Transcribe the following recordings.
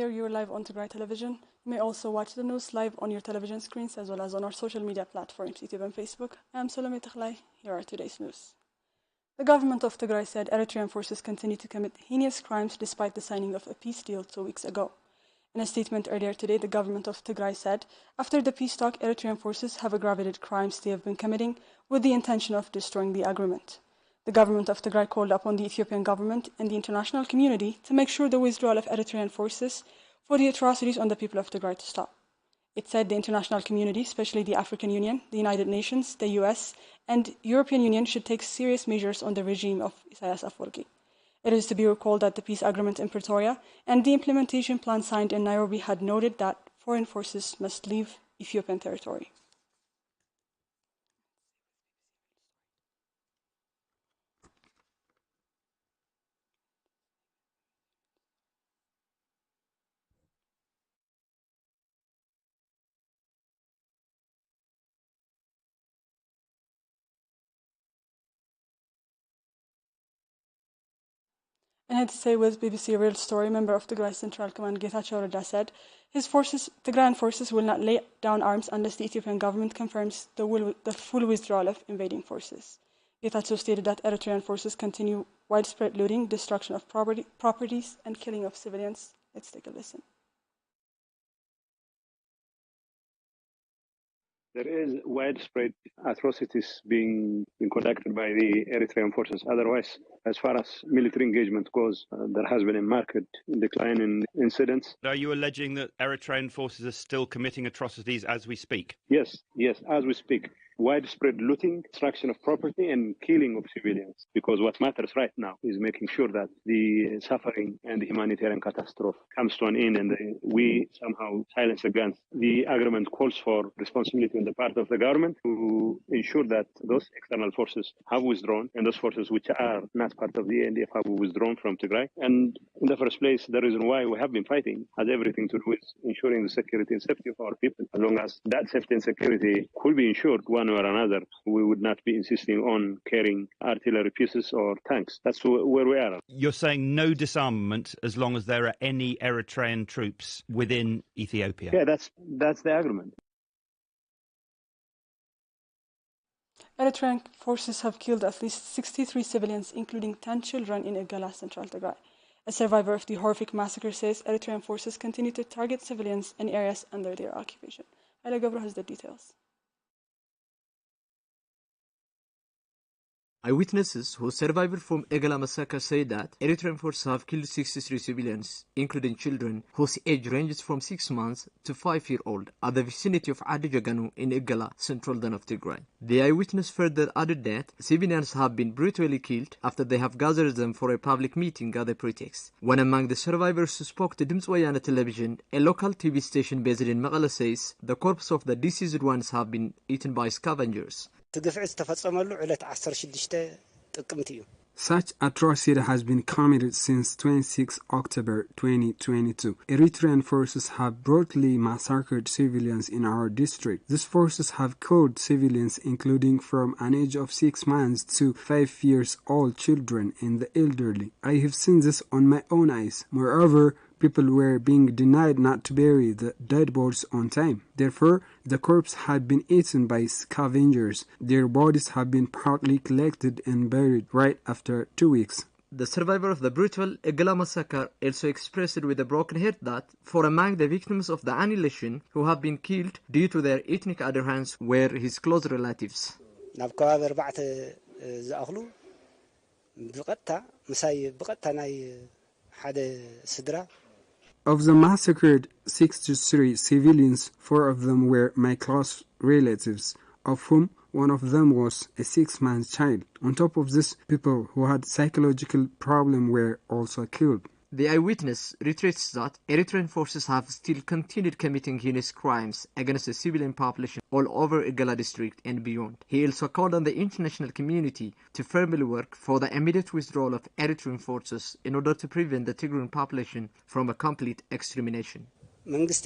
here, you're live on Tigray television. You may also watch the news live on your television screens as well as on our social media platforms, YouTube and Facebook. I'm Solomé Tigrai. Here are today's news. The government of Tigray said Eritrean forces continue to commit heinous crimes despite the signing of a peace deal 2 weeks ago. In a statement earlier today, the government of Tigray said, after the peace talk, Eritrean forces have aggravated crimes they have been committing with the intention of destroying the agreement. The government of Tigray called upon the Ethiopian government and the international community to make sure the withdrawal of Eritrean forces for the atrocities on the people of Tigray to stop. It said the international community, especially the African Union, the United Nations, the US, and European Union should take serious measures on the regime of Isaias Afwerki. It is to be recalled that the peace agreement in Pretoria and the implementation plan signed in Nairobi had noted that foreign forces must leave Ethiopian territory. In head to say with BBC Real Story, member of Tigray Central Command Getachew Reda said his forces, Tigrayan forces, will not lay down arms unless the Ethiopian government confirms the full withdrawal of invading forces. Getachew stated that Eritrean forces continue widespread looting, destruction of properties, and killing of civilians. Let's take a listen. There is widespread atrocities being conducted by the Eritrean forces. Otherwise, as far as military engagement goes, there has been a marked decline in incidents. Are you alleging that Eritrean forces are still committing atrocities as we speak? Yes, as we speak. Widespread looting, destruction of property, and killing of civilians. Because what matters right now is making sure that the suffering and the humanitarian catastrophe comes to an end and we somehow silence the guns. The agreement calls for responsibility on the part of the government to ensure that those external forces have withdrawn and those forces which are not part of the NDF have withdrawn from Tigray. And in the first place, the reason why we have been fighting has everything to do with ensuring the security and safety of our people. As long as that safety and security could be ensured one or another, we would not be insisting on carrying artillery pieces or tanks. That's where we are. You're saying no disarmament as long as there are any Eritrean troops within Ethiopia? Yeah, that's the agreement. Eritrean forces have killed at least 63 civilians, including 10 children in Igala, Central Tigray. A survivor of the horrific massacre says Eritrean forces continue to target civilians in areas under their occupation. Hala Gabro has the details. Eyewitnesses who survived from Egala massacre say that Eritrean forces have killed 63 civilians, including children whose age ranges from 6 months to 5-year-old at the vicinity of Adijaganu in Egala, central North of Tigray. The eyewitness further added that civilians have been brutally killed after they have gathered them for a public meeting at the pretext. One among the survivors who spoke to Dimts Wayana television, a local TV station based in Mekelle, says the corpses of the deceased ones have been eaten by scavengers. Such atrocity has been committed since 26 October 2022. Eritrean forces have brutally massacred civilians in our district. These forces have killed civilians including from an age of 6 months to 5 years old children and the elderly. I have seen this on my own eyes. Moreover, people were being denied not to bury the dead bodies on time. Therefore, the corpses had been eaten by scavengers. Their bodies have been partly collected and buried right after 2 weeks. The survivor of the brutal Egala massacre also expressed with a broken heart that for among the victims of the annihilation who have been killed due to their ethnic adherence were his close relatives. Of the massacred 63 civilians, 4 of them were my close relatives, of whom one of them was a 6-month child. On top of this, people who had psychological problems were also killed. The eyewitness reiterates that Eritrean forces have still continued committing heinous crimes against the civilian population all over Igala district and beyond. He also called on the international community to firmly work for the immediate withdrawal of Eritrean forces in order to prevent the Tigrayan population from a complete extermination. Both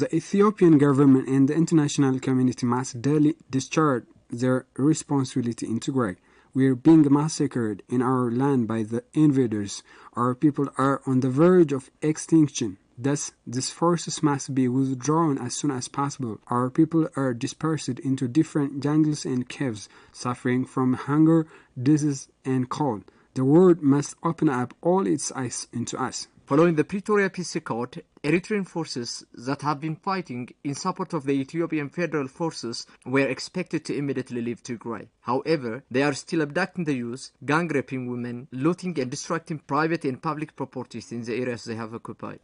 the Ethiopian government and the international community must daily discharge their responsibility in Tigray. We're being massacred in our land by the invaders. Our people are on the verge of extinction. Thus, these forces must be withdrawn as soon as possible. Our people are dispersed into different jungles and caves, suffering from hunger, disease, and cold. The world must open up all its eyes into us. Following the Pretoria Peace Accord, Eritrean forces that have been fighting in support of the Ethiopian Federal Forces were expected to immediately leave Tigray. However, they are still abducting the youth, gang raping women, looting and destructing private and public properties in the areas they have occupied.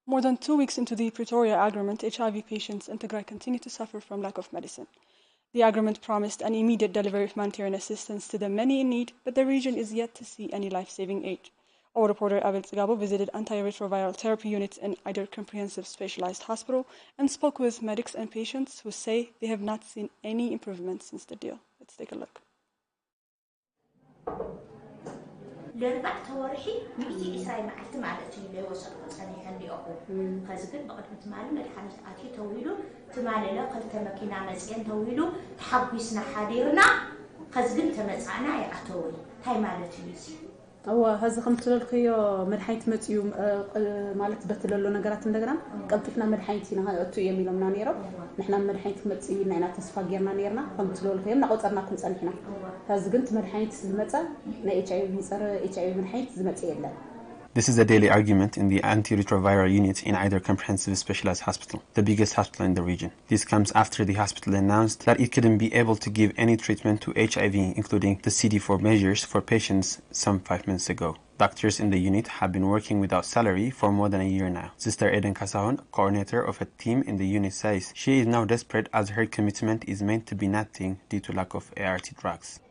More than 2 weeks into the Pretoria Agreement, HIV patients in Tigray continue to suffer from lack of medicine. The agreement promised an immediate delivery of humanitarian assistance to the many in need, but the region is yet to see any life-saving aid. Our reporter Abel Zgabo visited antiretroviral therapy units in Eider Comprehensive Specialized Hospital and spoke with medics and patients who say they have not seen any improvement since the deal. Let's take a look. لربعت ورحي ميتي إسرائيل معلت معلت اللي وصل صنيع اللي أقول خازقين بقدمة مال ملحمة آتي تويلو تمال لا قلت مكينة مزين تويلو تحبسنا حديرنا خازقين تمزعنا يعتوي هاي مالت يوسي هو هذا خمس للخيو ملحيت متيو مالت بتلو نجارات ندجرام قلتنا ملحيتنا هاي أتو يميلو من نيرو نحنا ملحيت متيو نعنا تصفى جيرنا نيرنا خمس للخيو نقطع أرنا كنت أنحنا هذا قلت ملحيت زمتة نا HIV مصر HIV ملحيت زمتة يلا. This is a daily argument in the antiretroviral unit in Eider Comprehensive Specialized Hospital, the biggest hospital in the region. This comes after the hospital announced that it couldn't be able to give any treatment to HIV, including the CD4 measures for patients some 5 months ago. Doctors in the unit have been working without salary for more than a year now. Sister Eden Kasahon, coordinator of a team in the unit, says she is now desperate as her commitment is meant to be nothing due to lack of ART drugs.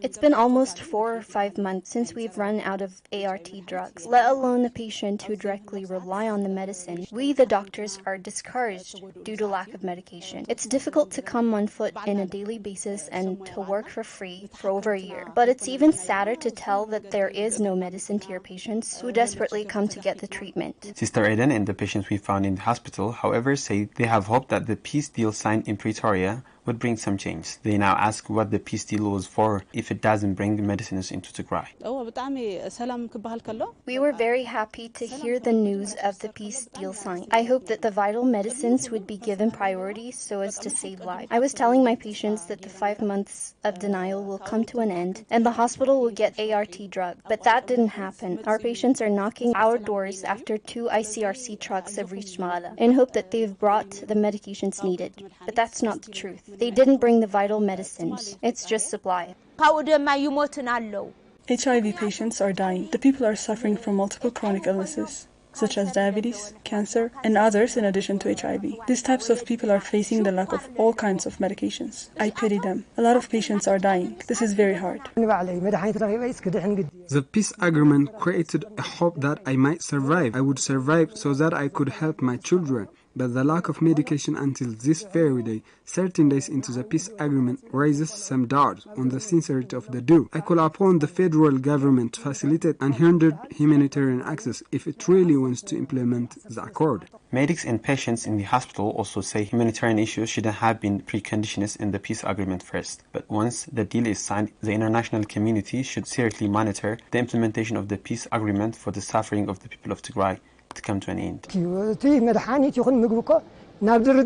It's been almost 4 or 5 months since we've run out of ART drugs, let alone the patient who directly rely on the medicine. We, the doctors, are discouraged due to lack of medication. It's difficult to come on foot on a daily basis and to work for free for over a year. But it's even sadder to tell that there is no medicine to your patients who desperately come to get the treatment. Sister Eden and the patients we found in the hospital, however, say they have hoped that the peace deal signed in Pretoria would bring some change. They now ask what the peace deal was for if it doesn't bring medicines into Tigray. We were very happy to hear the news of the peace deal signed. I hope that the vital medicines would be given priority so as to save lives. I was telling my patients that the 5 months of denial will come to an end and the hospital will get ART drug, but that didn't happen. Our patients are knocking our doors after 2 ICRC trucks have reached Mala and hope that they've brought the medications needed, but that's not the truth. They didn't bring the vital medicines. It's just supply. HIV patients are dying. The people are suffering from multiple chronic illnesses, such as diabetes, cancer, and others in addition to HIV. These types of people are facing the lack of all kinds of medications. I pity them. A lot of patients are dying. This is very hard. The peace agreement created a hope that I might survive. I would survive so that I could help my children. But the lack of medication until this very day, 13 days into the peace agreement, raises some doubts on the sincerity of the deal. I call upon the federal government to facilitate unhindered humanitarian access if it really wants to implement the accord. Medics and patients in the hospital also say humanitarian issues shouldn't have been preconditions in the peace agreement first. But once the deal is signed, the international community should seriously monitor the implementation of the peace agreement for the suffering of the people of Tigray to come to an end.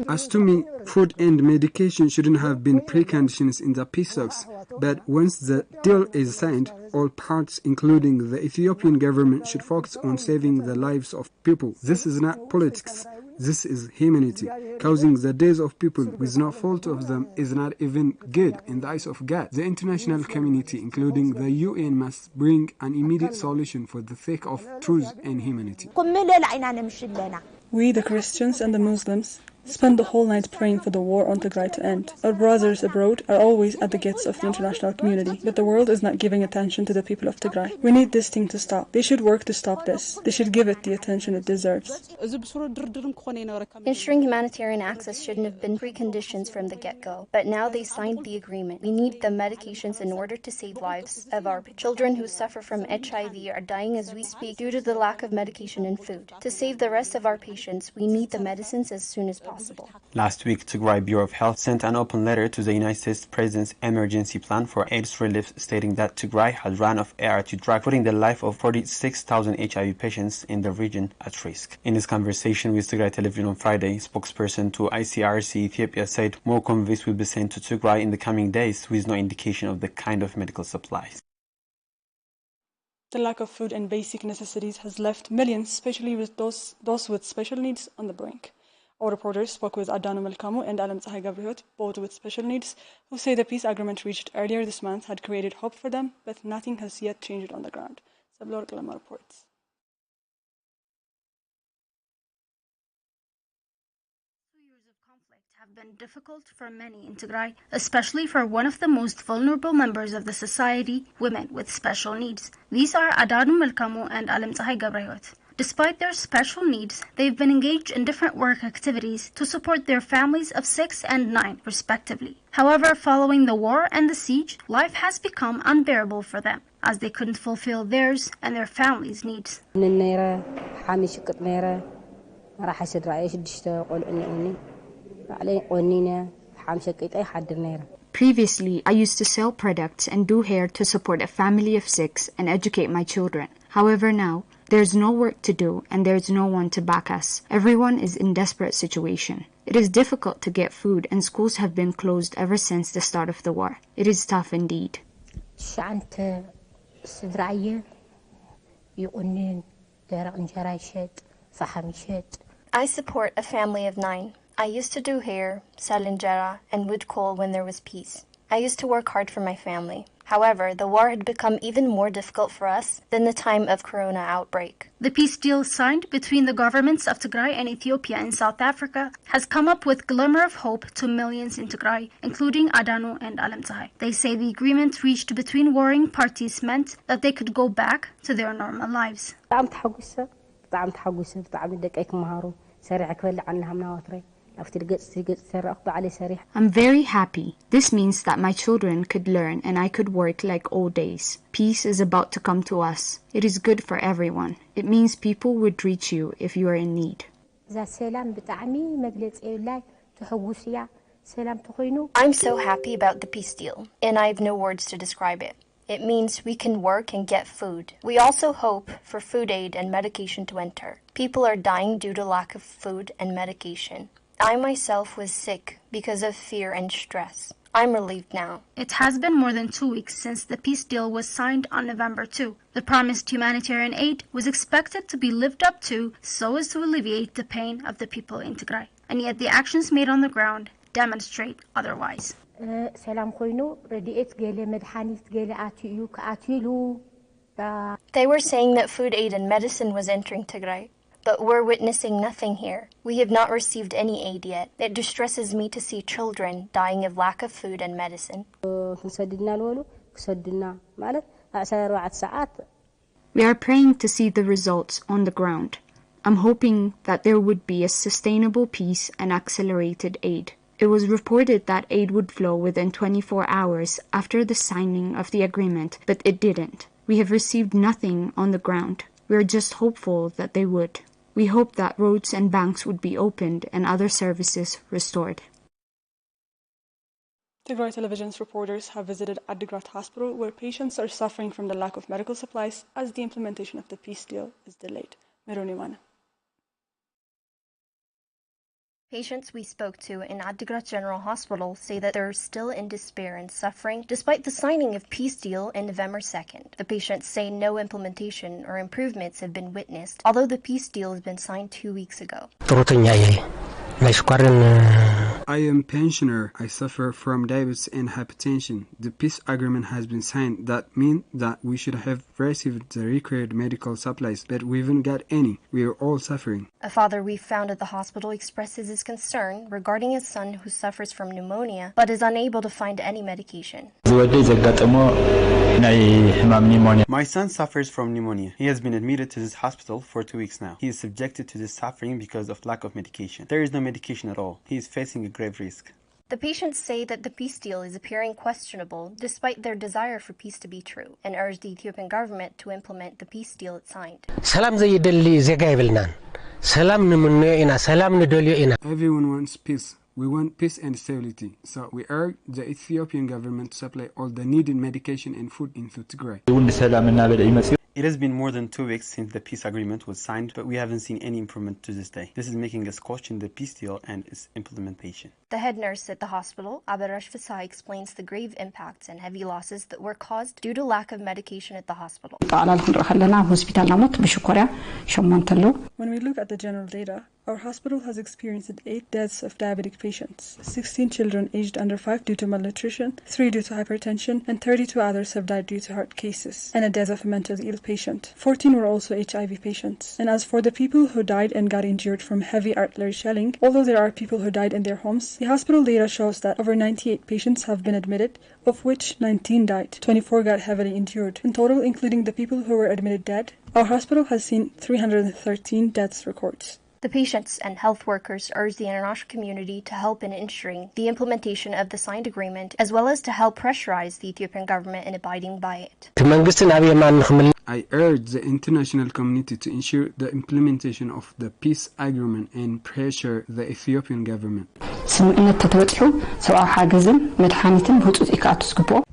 As to me, food and medication shouldn't have been preconditions in the peace talks, but once the deal is signed, all parts, including the Ethiopian government, should focus on saving the lives of people. This is not politics. This is humanity. Causing the deaths of people with no fault of them is not even good in the eyes of God. The international community, including the UN, must bring an immediate solution for the sake of truth and humanity. We, the Christians and the Muslims, spend the whole night praying for the war on Tigray to end. Our brothers abroad are always at the gates of the international community, but the world is not giving attention to the people of Tigray. We need this thing to stop. They should work to stop this. They should give it the attention it deserves. Ensuring humanitarian access shouldn't have been preconditions from the get-go, but now they signed the agreement. We need the medications in order to save lives of our children who suffer from HIV are dying as we speak due to the lack of medication and food. To save the rest of our patients, we need the medicines as soon as possible. possible. Last week, Tigray Bureau of Health sent an open letter to the United States President's emergency plan for AIDS relief, stating that Tigray has run out of ART drugs, putting the life of 46,000 HIV patients in the region at risk. In his conversation with Tigray television on Friday, spokesperson to ICRC Ethiopia said more convoys will be sent to Tigray in the coming days, with no indication of the kind of medical supplies. The lack of food and basic necessities has left millions, especially with those with special needs, on the brink. Our reporters spoke with Adano Melkamu and Alam Tsahai Gabriot, both with special needs, who say the peace agreement reached earlier this month had created hope for them, but nothing has yet changed on the ground. Sablor Kalama reports. Have been difficult for many in Tigray, especially for one of the most vulnerable members of the society, women with special needs. These are Adanu Melkamu and Alam Tsahai Gabriot. Despite their special needs, they've been engaged in different work activities to support their families of 6 and 9, respectively. However, following the war and the siege, life has become unbearable for them, as they couldn't fulfill theirs and their families' needs. Previously, I used to sell products and do hair to support a family of 6 and educate my children. However, now, there's no work to do and there's no one to back us. Everyone is in desperate situation. It is difficult to get food and schools have been closed ever since the start of the war. It is tough indeed. I support a family of 9. I used to do hair, sell injera, and wood coal when there was peace. I used to work hard for my family. However, the war had become even more difficult for us than the time of Corona outbreak. The peace deal signed between the governments of Tigray and Ethiopia and South Africa has come up with glimmer of hope to millions in Tigray, including Adano and Alam Tsahai. They say the agreement reached between warring parties meant that they could go back to their normal lives. I'm very happy. This means that my children could learn and I could work like old days. Peace is about to come to us. It is good for everyone. It means people would reach you if you are in need. I'm so happy about the peace deal, and I have no words to describe it. It means we can work and get food. We also hope for food aid and medication to enter. People are dying due to lack of food and medication. I myself was sick because of fear and stress. I'm relieved now. It has been more than 2 weeks since the peace deal was signed on November 2. The promised humanitarian aid was expected to be lived up to so as to alleviate the pain of the people in Tigray. And yet the actions made on the ground demonstrate otherwise. They were saying that food aid and medicine was entering Tigray. But we're witnessing nothing here. We have not received any aid yet. It distresses me to see children dying of lack of food and medicine. We are praying to see the results on the ground. I'm hoping that there would be a sustainable peace and accelerated aid. It was reported that aid would flow within 24 hours after the signing of the agreement, but it didn't. We have received nothing on the ground. We are just hopeful that they would. We hope that roads and banks would be opened and other services restored. Tigray Television's reporters have visited Adigrat Hospital, where patients are suffering from the lack of medical supplies as the implementation of the peace deal is delayed. Merunimana. Patients we spoke to in Adigrat General Hospital say that they're still in despair and suffering despite the signing of peace deal in November 2nd. The patients say no implementation or improvements have been witnessed, although the peace deal has been signed 2 weeks ago. I am pensioner. I suffer from diabetes and hypertension. The peace agreement has been signed. That means that we should have received the required medical supplies, but we haven't got any. We are all suffering. A father we found at the hospital expresses his concern regarding his son who suffers from pneumonia but is unable to find any medication. My son suffers from pneumonia. He has been admitted to this hospital for 2 weeks now. He is subjected to this suffering because of lack of medication. There is no medication at all. He is facing a grave risk. The patients say that the peace deal is appearing questionable despite their desire for peace to be true and urge the Ethiopian government to implement the peace deal it signed. Everyone wants peace. We want peace and stability. So we urge the Ethiopian government to supply all the needed medication and food into Tigray. It has been more than 2 weeks since the peace agreement was signed, but we haven't seen any improvement to this day. This is making us question the peace deal and its implementation. The head nurse at the hospital, Abarash Fasai, explains the grave impacts and heavy losses that were caused due to lack of medication at the hospital. When we look at the general data, our hospital has experienced 8 deaths of diabetic patients, 16 children aged under 5 due to malnutrition, 3 due to hypertension, and 32 others have died due to heart cases, and a death of a mentally ill patient. 14 were also HIV patients. And as for the people who died and got injured from heavy artillery shelling, although there are people who died in their homes, the hospital data shows that over 98 patients have been admitted, of which 19 died. 24 got heavily injured. In total, including the people who were admitted dead, our hospital has seen 313 deaths records. The patients and health workers urge the international community to help in ensuring the implementation of the signed agreement, as well as to help pressurize the Ethiopian government in abiding by it. I urge the international community to ensure the implementation of the peace agreement and pressure the Ethiopian government.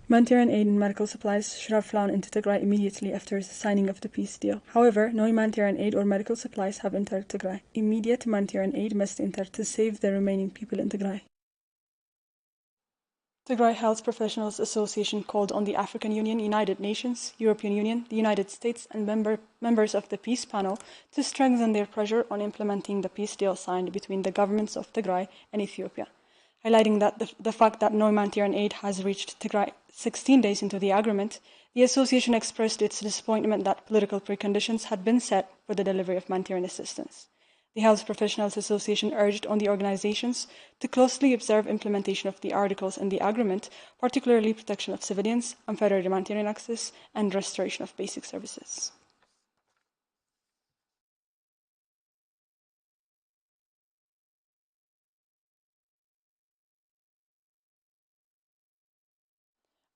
Humanitarian aid and medical supplies should have flown into Tigray immediately after the signing of the peace deal. However, no humanitarian aid or medical supplies have entered Tigray. Immediate humanitarian aid must enter to save the remaining people in Tigray. Tigray Health Professionals Association called on the African Union, United Nations, European Union, the United States, and members of the peace panel to strengthen their pressure on implementing the peace deal signed between the governments of Tigray and Ethiopia, highlighting that the fact that no humanitarian aid has reached Tigray 16 days into the agreement. The association expressed its disappointment that political preconditions had been set for the delivery of humanitarian assistance. The Health Professionals Association urged on the organizations to closely observe implementation of the articles in the agreement, particularly protection of civilians, unfettered humanitarian access, and restoration of basic services.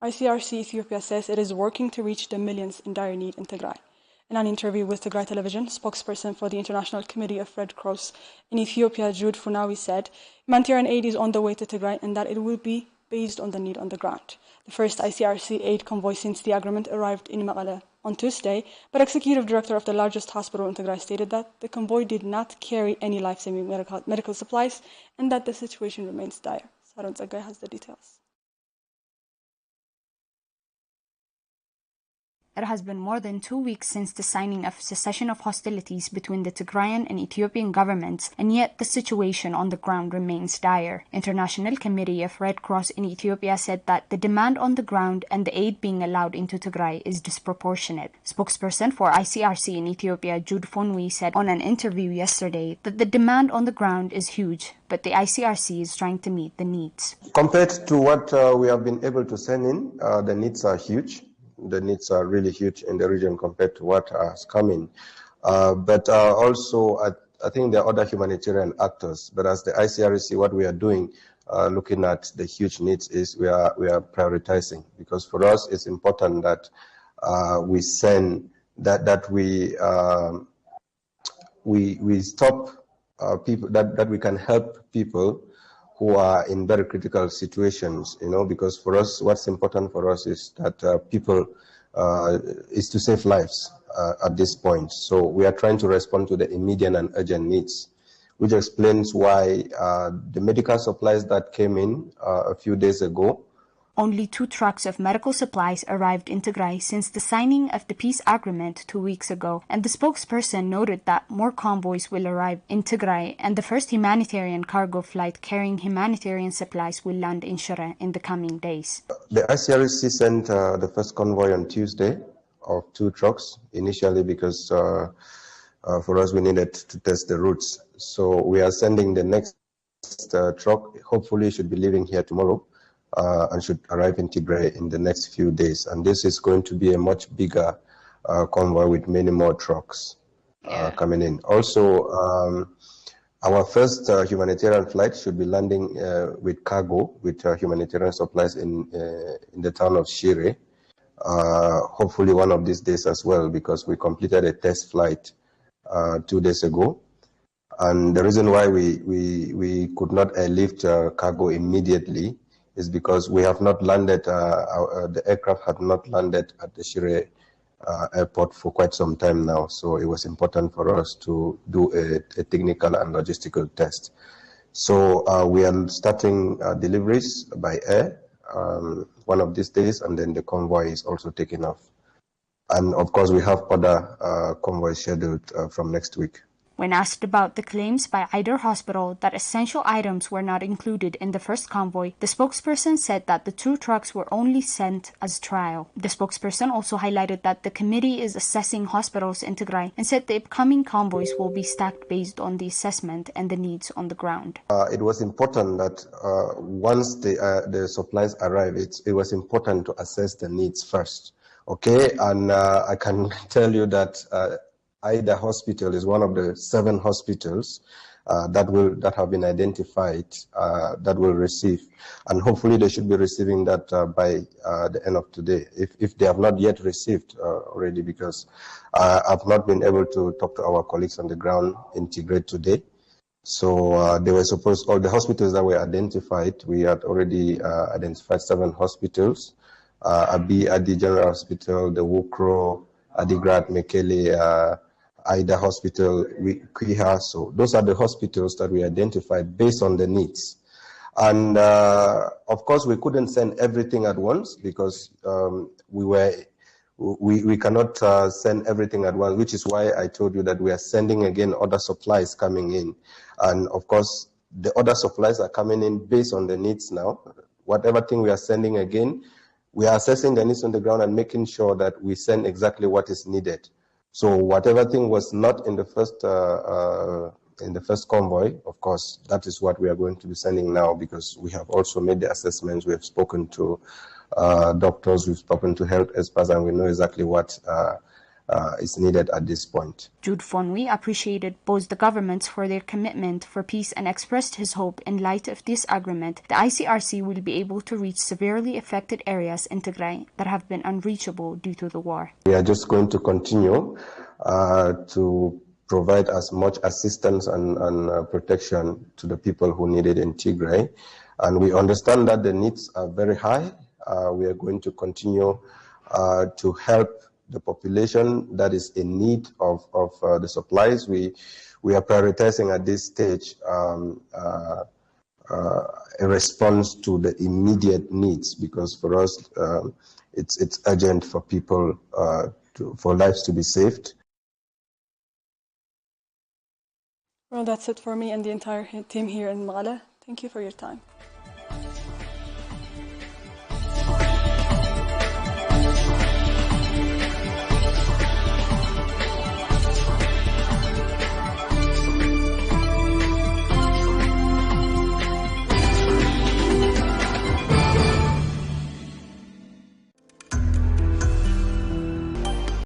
ICRC Ethiopia says it is working to reach the millions in dire need in Tigray. In an interview with Tigray television, spokesperson for the International Committee of Red Cross in Ethiopia, Jude Funawi, said humanitarian aid is on the way to Tigray and that it will be based on the need on the ground. The first ICRC aid convoy since the agreement arrived in Mekelle on Tuesday, but Executive Director of the largest hospital in Tigray stated that the convoy did not carry any life-saving medical supplies and that the situation remains dire. Saron Tsagai has the details. It has been more than 2 weeks since the signing of cessation of hostilities between the Tigrayan and Ethiopian governments, and yet the situation on the ground remains dire. International Committee of Red Cross in Ethiopia said that the demand on the ground and the aid being allowed into Tigray is disproportionate. Spokesperson for ICRC in Ethiopia, Jude Fonwi, said on an interview yesterday that the demand on the ground is huge, but the ICRC is trying to meet the needs. Compared to what we have been able to send in, the needs are huge. The needs are really huge in the region compared to what has come in. But also, I think there are other humanitarian actors. But as the ICRC, what we are doing, looking at the huge needs, is we are prioritizing. Because for us, it's important that we send that we stop people, that we can help people who are in very critical situations, because for us, what's important for us is that people is to save lives at this point. So we are trying to respond to the immediate and urgent needs, which explains why the medical supplies that came in a few days ago. Only 2 trucks of medical supplies arrived in Tigray since the signing of the peace agreement 2 weeks ago, and the spokesperson noted that more convoys will arrive in Tigray, and the first humanitarian cargo flight carrying humanitarian supplies will land in Shire in the coming days. The ICRC sent the first convoy on Tuesday of 2 trucks, initially because for us we needed to test the routes. So we are sending the next truck, hopefully it should be leaving here tomorrow. And should arrive in Tigray in the next few days. And this is going to be a much bigger convoy with many more trucks coming in. Also, our first humanitarian flight should be landing with cargo, with humanitarian supplies in the town of Shire. Hopefully one of these days as well, because we completed a test flight 2 days ago. And the reason why we could not airlift cargo immediately is because we have not landed, the aircraft had not landed at the Shire airport for quite some time now. So it was important for us to do a technical and logistical test. So we are starting deliveries by air one of these days, and then the convoy is also taking off. And of course, we have other convoys scheduled from next week. When asked about the claims by Eider Hospital that essential items were not included in the first convoy, the spokesperson said that the 2 trucks were only sent as trial. The spokesperson also highlighted that the committee is assessing hospitals in Tigray and said the upcoming convoys will be stacked based on the assessment and the needs on the ground. It was important that once the supplies arrive, it was important to assess the needs first. Okay, and I can tell you that Eider Hospital is one of the 7 hospitals that have been identified that will receive, and hopefully they should be receiving that by the end of today, if they have not yet received already, because I've not been able to talk to our colleagues on the ground in Tigray today. So they were supposed, all the hospitals that were identified, we had already identified 7 hospitals, Adi General Hospital, the Wukro, Adigrat, Mekele, Eider Hospital, Kwiha. So those are the hospitals that we identified based on the needs. And of course, we couldn't send everything at once because we cannot send everything at once, which is why I told you that we are sending again other supplies coming in. And of course, the other supplies are coming in based on the needs now. Whatever thing we are sending again, we are assessing the needs on the ground and making sure that we send exactly what is needed. So whatever thing was not in the first convoy, of course, that is what we are going to be sending now, because we have also made the assessments. We have spoken to doctors, we've spoken to health experts, and we know exactly what is needed at this point. Jude Fonwi appreciated both the governments for their commitment for peace and expressed his hope in light of this agreement, the ICRC will be able to reach severely affected areas in Tigray that have been unreachable due to the war. We are just going to continue to provide as much assistance and protection to the people who need it in Tigray. And we understand that the needs are very high. We are going to continue to help the population that is in need of the supplies. We are prioritizing at this stage a response to the immediate needs, because for us it's urgent for people for lives to be saved. Well, that's it for me and the entire team here in Magala. Thank you for your time.